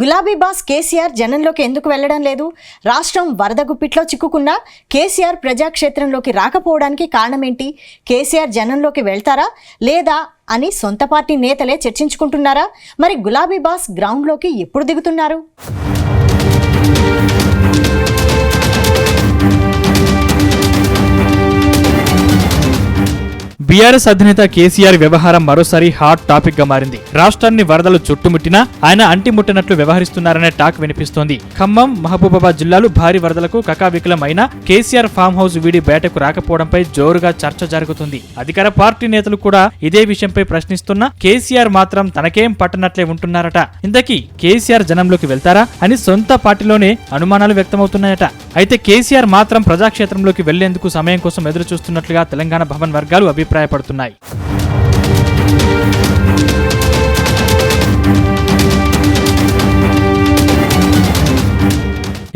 గులాబీ బాస్ కేసీఆర్ జనంలోకి ఎందుకు వెళ్లడం లేదు? రాష్ట్రం వరద గుప్పిట్లో చిక్కుకున్నా కేసీఆర్ ప్రజాక్షేత్రంలోకి రాకపోవడానికి కారణమేంటి? కేసీఆర్ జనంలోకి వెళ్తారా లేదా అని సొంత పార్టీ నేతలే చర్చించుకుంటున్నారా? మరి గులాబీ బాస్ గ్రౌండ్లోకి ఎప్పుడు దిగుతున్నారు? బీఆర్ఎస్ అధినేత కేసీఆర్ వ్యవహారం మరోసారి హాట్ టాపిక్ గా మారింది. రాష్ట్రాన్ని వరదలు చుట్టుముట్టినా ఆయన అంటిముట్టనట్లు వ్యవహరిస్తున్నారనే టాక్ వినిపిస్తోంది. ఖమ్మం, మహబూబాబాద్ జిల్లాలు భారీ వరదలకు కకావికలం అయినా కేసీఆర్ ఫామ్ హౌస్ వీడి బయటకు రాకపోవడంపై జోరుగా చర్చ జరుగుతుంది. అధికార పార్టీ నేతలు కూడా ఇదే విషయంపై ప్రశ్నిస్తున్నా కేసీఆర్ మాత్రం తనకేం పట్టనట్లే ఉంటున్నారట. ఇంతకీ కేసీఆర్ జనంలోకి వెళ్తారా అని సొంత పార్టీలోనే అనుమానాలు వ్యక్తమవుతున్నాయట. అయితే కేసీఆర్ మాత్రం ప్రజాక్షేత్రంలోకి వెళ్లేందుకు సమయం కోసం ఎదురు చూస్తున్నట్లుగా తెలంగాణ భవన్ వర్గాలు అభిప్రాయపడుతున్నాయి.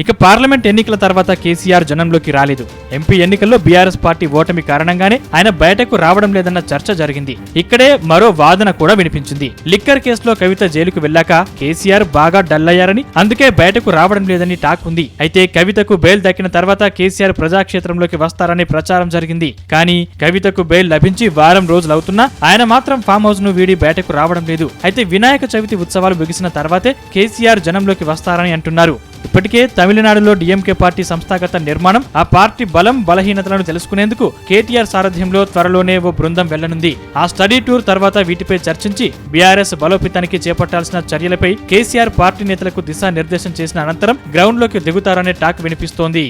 ఇక పార్లమెంట్ ఎన్నికల తర్వాత కేసీఆర్ జనంలోకి రాలేదు. ఎంపీ ఎన్నికల్లో బీఆర్ఎస్ పార్టీ ఓటమి కారణంగానే ఆయన బయటకు రావడం లేదన్న చర్చ జరిగింది. ఇక్కడే మరో వాదన కూడా వినిపించింది. లిక్కర్ కేసులో కవిత జైలుకు వెళ్లాక కేసీఆర్ బాగా డల్ అయ్యారని, అందుకే బయటకు రావడం లేదని టాక్ ఉంది. అయితే కవితకు బెయిల్ దక్కిన తర్వాత కేసీఆర్ ప్రజాక్షేత్రంలోకి వస్తారని ప్రచారం జరిగింది. కానీ కవితకు బెయిల్ లభించి వారం రోజులవుతున్నా ఆయన మాత్రం ఫామ్ హౌస్ ను వీడి బయటకు రావడం లేదు. అయితే వినాయక చవితి ఉత్సవాలు ముగిసిన తర్వాతే కేసీఆర్ జనంలోకి వస్తారని అంటున్నారు. ఇప్పటికే తమిళనాడులో డీఎంకే పార్టీ సంస్థాగత నిర్మాణం, ఆ పార్టీ బలం బలహీనతలను తెలుసుకునేందుకు కేటీఆర్ సారథ్యంలో త్వరలోనే ఓ బృందం వెళ్లనుంది. ఆ స్టడీ టూర్ తర్వాత వీటిపై చర్చించి బీఆర్ఎస్ బలోపేతానికి చేపట్టాల్సిన చర్యలపై కేసీఆర్ పార్టీ నేతలకు దిశానిర్దేశం చేసిన అనంతరం గ్రౌండ్ లోకి దిగుతారనే టాక్ వినిపిస్తోంది.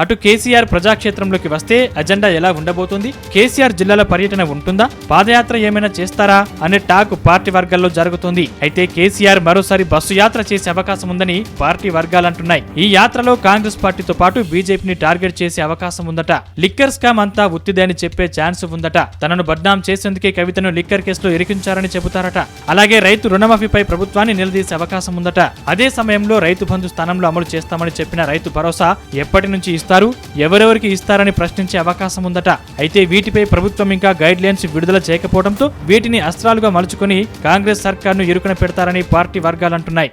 అటు కేసీఆర్ ప్రజాక్షేత్రంలోకి వస్తే అజెండా ఎలా ఉండబోతుంది? కేసీఆర్ జిల్లాల పర్యటన ఉంటుందా? పాదయాత్ర ఏమైనా చేస్తారా అనే టాక్ పార్టీ వర్గాల్లో జరుగుతోంది. అయితే కేసీఆర్ మరోసారి బస్సు యాత్ర చేసే అవకాశం ఉందని పార్టీ వర్గాలంటున్నాయి. ఈ యాత్రలో కాంగ్రెస్ పార్టీతో పాటు బీజేపీని టార్గెట్ చేసే అవకాశం ఉందట. లిక్కర్ స్కామ్ అంతా ఉత్తిదే అని చెప్పే ఛాన్స్ ఉందట. తనను బద్నాం చేసేందుకే కవితను లిక్కర్ కేసులో ఇరికించారని చెబుతారట. అలాగే రైతు రుణమాఫీపై ప్రభుత్వాన్ని నిలదీసే అవకాశం ఉందట. అదే సమయంలో రైతు బంధు స్థానంలో అమలు చేస్తామని చెప్పిన రైతు భరోసా ఎప్పటి నుంచి ఇస్తారు, ఎవరెవరికి ఇస్తారని ప్రశ్నించే అవకాశం ఉందట. అయితే వీటిపై ప్రభుత్వం ఇంకా గైడ్ లైన్స్ విడుదల చేయకపోవడంతో వీటిని అస్త్రాలుగా మలుచుకుని కాంగ్రెస్ సర్కార్ను ఇరుకున పెడతారని పార్టీ వర్గాలంటున్నాయి.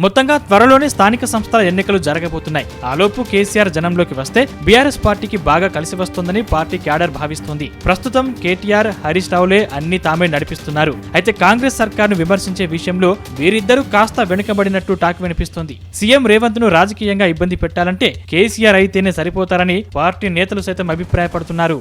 మొత్తంగా త్వరలోనే స్థానిక సంస్థల ఎన్నికలు జరగబోతున్నాయి. ఆలోపు కేసీఆర్ జనంలోకి వస్తే బీఆర్ఎస్ పార్టీకి బాగా కలిసి వస్తుందని పార్టీ క్యాడర్ భావిస్తోంది. ప్రస్తుతం కేటీఆర్, హరీష్ రావులే అన్ని తామే నడిపిస్తున్నారు. అయితే కాంగ్రెస్ సర్కార్ను విమర్శించే విషయంలో వీరిద్దరూ కాస్త వెనుకబడినట్టు టాక్ వినిపిస్తోంది. సీఎం రేవంత్ ను రాజకీయంగా ఇబ్బంది పెట్టాలంటే కేసీఆర్ అయితేనే సరిపోతారని పార్టీ నేతలు సైతం అభిప్రాయపడుతున్నారు.